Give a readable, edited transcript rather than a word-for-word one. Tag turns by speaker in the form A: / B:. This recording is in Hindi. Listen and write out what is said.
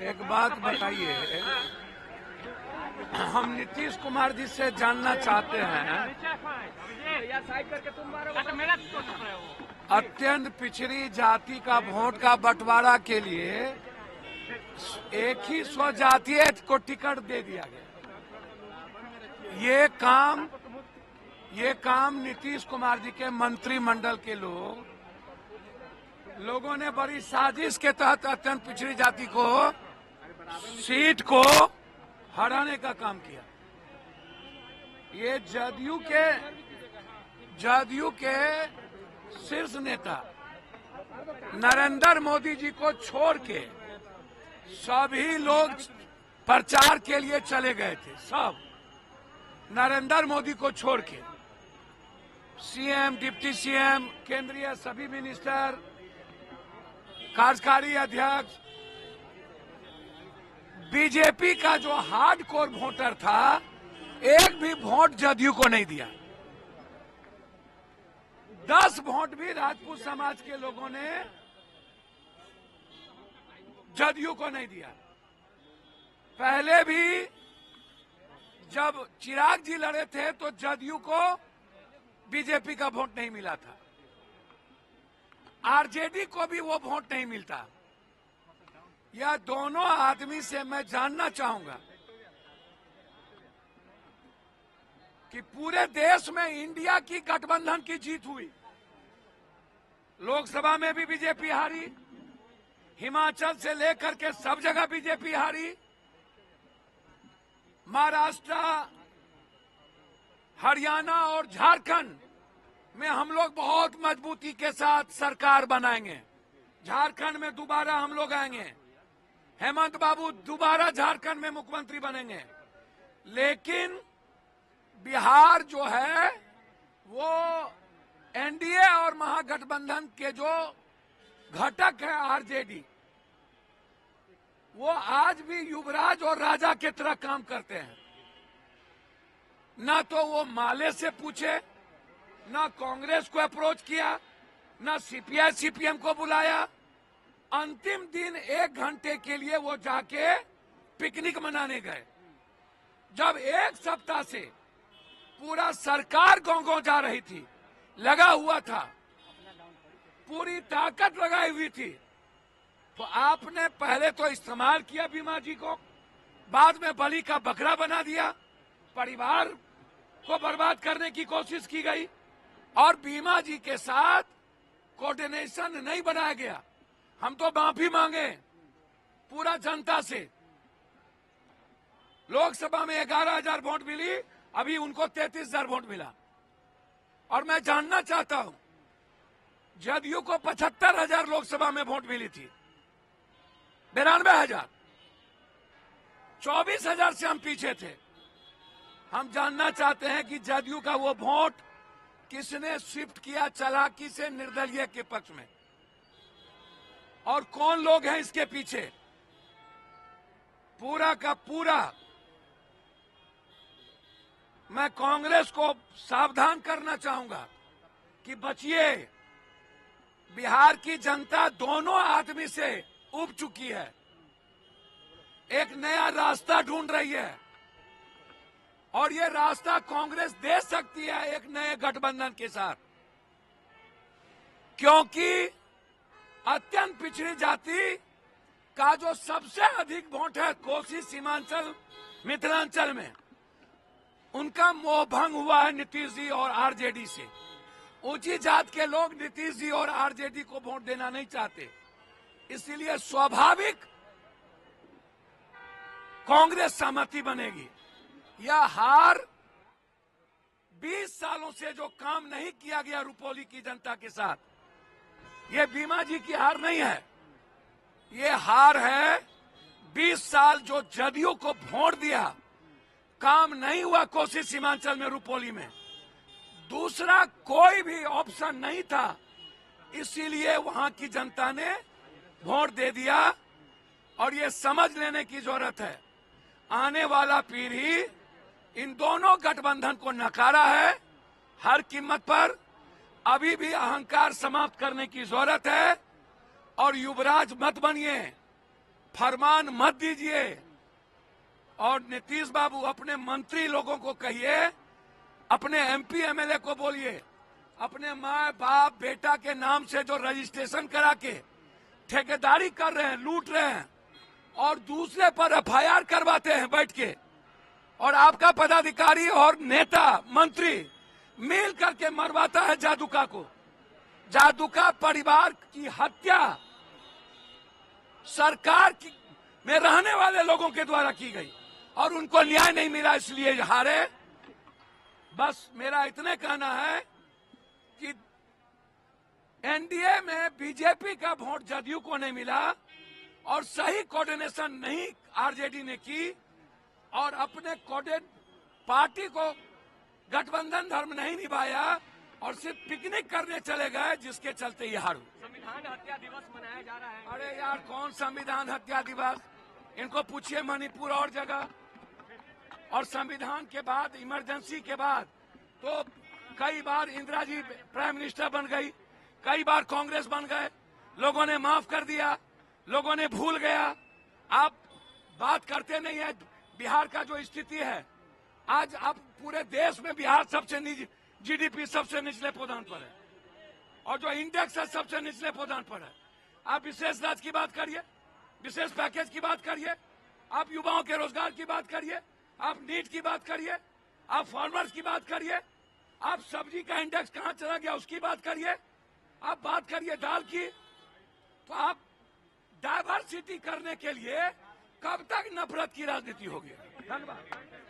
A: एक बात बताइए, हम नीतीश कुमार जी से जानना चाहते हैं, अत्यंत पिछड़ी जाति का वोट का बंटवारा के लिए एक ही स्वजातीय को टिकट दे दिया गया। ये काम नीतीश कुमार जी के मंत्रिमंडल के लोगों ने बड़ी साजिश के तहत अत्यंत पिछड़ी जाति को सीट को हराने का काम किया। ये जदयू के शीर्ष नेता नरेंद्र मोदी जी को छोड़ के सभी लोग प्रचार के लिए चले गए थे। सब नरेंद्र मोदी को छोड़ के सीएम, डिप्टी सीएम, केंद्रीय सभी मिनिस्टर, कार्यकारी अध्यक्ष, बीजेपी का जो हार्डकोर वोटर था, एक भी वोट जदयू को नहीं दिया। 10 वोट भी राजपूत समाज के लोगों ने जदयू को नहीं दिया। पहले भी जब चिराग जी लड़े थे तो जदयू को बीजेपी का वोट नहीं मिला था, आरजेडी को भी वो वोट नहीं मिलता। यह दोनों आदमी से मैं जानना चाहूंगा कि पूरे देश में इंडिया की गठबंधन की जीत हुई। लोकसभा में भी बीजेपी हारी, हिमाचल से लेकर के सब जगह बीजेपी हारी, महाराष्ट्र, हरियाणा और झारखंड में हम लोग बहुत मजबूती के साथ सरकार बनाएंगे। झारखंड में दोबारा हम लोग आएंगे, हेमंत बाबू दोबारा झारखंड में मुख्यमंत्री बनेंगे। लेकिन बिहार जो है वो एनडीए और महागठबंधन के जो घटक है आरजेडी, वो आज भी युवराज और राजा की तरह काम करते हैं। ना तो वो माले से पूछे, ना कांग्रेस को अप्रोच किया, ना सीपीआई सीपीएम को बुलाया। अंतिम दिन 1 घंटे के लिए वो जाके पिकनिक मनाने गए। जब 1 सप्ताह से पूरा सरकार गांव-गांव जा रही थी, लगा हुआ था, पूरी ताकत लगाई हुई थी, तो आपने पहले तो इस्तेमाल किया बीमा जी को, बाद में बलि का बकरा बना दिया, परिवार को बर्बाद करने की कोशिश की गई और बीमा जी के साथ कोऑर्डिनेशन नहीं बनाया गया। हम तो माफी मांगे पूरा जनता से। लोकसभा में 11,000 वोट मिली, अभी उनको 33,000 वोट मिला। और मैं जानना चाहता हूं, जदयू को 75,000 लोकसभा में वोट मिली थी, 92,000, 24,000 से हम पीछे थे। हम जानना चाहते हैं कि जदयू का वो वोट किसने शिफ्ट किया चालाकी से निर्दलीय के पक्ष में, और कौन लोग हैं इसके पीछे। पूरा का पूरा मैं कांग्रेस को सावधान करना चाहूंगा कि बचिए। बिहार की जनता दोनों आदमी से उब चुकी है, एक नया रास्ता ढूंढ रही है, और ये रास्ता कांग्रेस दे सकती है एक नए गठबंधन के साथ। क्योंकि अत्यंत पिछड़ी जाति का जो सबसे अधिक वोट है कोसी, सीमांचल, मिथिलांचल में, उनका मोह भंग हुआ है नीतीश जी और आरजेडी से। ऊंची जात के लोग नीतीश जी और आरजेडी को वोट देना नहीं चाहते, इसलिए स्वाभाविक कांग्रेस सहमति बनेगी। यह हार 20 सालों से जो काम नहीं किया गया रुपौली की जनता के साथ, ये बीमा जी की हार नहीं है, ये हार है 20 साल जो जदयू को वोट दिया, काम नहीं हुआ कोसी सीमांचल में, रुपौली में, दूसरा कोई भी ऑप्शन नहीं था, इसीलिए वहां की जनता ने वोट दे दिया। और ये समझ लेने की जरूरत है, आने वाला पीढ़ी इन दोनों गठबंधन को नकारा है हर कीमत पर। अभी भी अहंकार समाप्त करने की जरूरत है और युवराज मत बनिए, फरमान मत दीजिए। और नीतीश बाबू अपने मंत्री लोगों को कहिए, अपने एमपी एमएलए को बोलिए, अपने माँ बाप बेटा के नाम से जो रजिस्ट्रेशन करा के ठेकेदारी कर रहे हैं, लूट रहे हैं और दूसरे पर एफआईआर करवाते हैं बैठ के, और आपका पदाधिकारी और नेता मंत्री मिल करके मरवाता है जादूका को। जादूका परिवार की हत्या सरकार में रहने वाले लोगों के द्वारा की गई और उनको न्याय नहीं मिला, इसलिए हारे। बस मेरा इतने कहना है कि एनडीए में बीजेपी का वोट जदयू को नहीं मिला और सही कोऑर्डिनेशन नहीं आरजेडी ने की और अपने पार्टी को गठबंधन धर्म नहीं निभाया और सिर्फ पिकनिक करने चले गए, जिसके चलते ये हारू।
B: संविधान हत्या दिवस मनाया जा रहा है।
A: अरे यार, कौन संविधान हत्या दिवस? इनको पूछिए मणिपुर और जगह। और संविधान के बाद, इमरजेंसी के बाद तो कई बार इंदिरा जी प्राइम मिनिस्टर बन गई, कई बार कांग्रेस बन गए, लोगों ने माफ कर दिया, लोगों ने भूल गया। आप बात करते नहीं है बिहार का जो स्थिति है। आज अब पूरे देश में बिहार सबसे जीडीपी सबसे निचले पौधान पर है और जो इंडेक्स है सबसे निचले पौधान पर है। आप विशेष राज्य की बात करिए, विशेष पैकेज की बात करिए, आप युवाओं के रोजगार की बात करिए, आप नीट की बात करिए, आप फार्मर्स की बात करिए, आप सब्जी का इंडेक्स कहां चला गया उसकी बात करिए, आप बात करिए दाल की। तो आप डाइवर्सिटी करने के लिए कब तक नफरत की राजनीति होगी? धन्यवाद।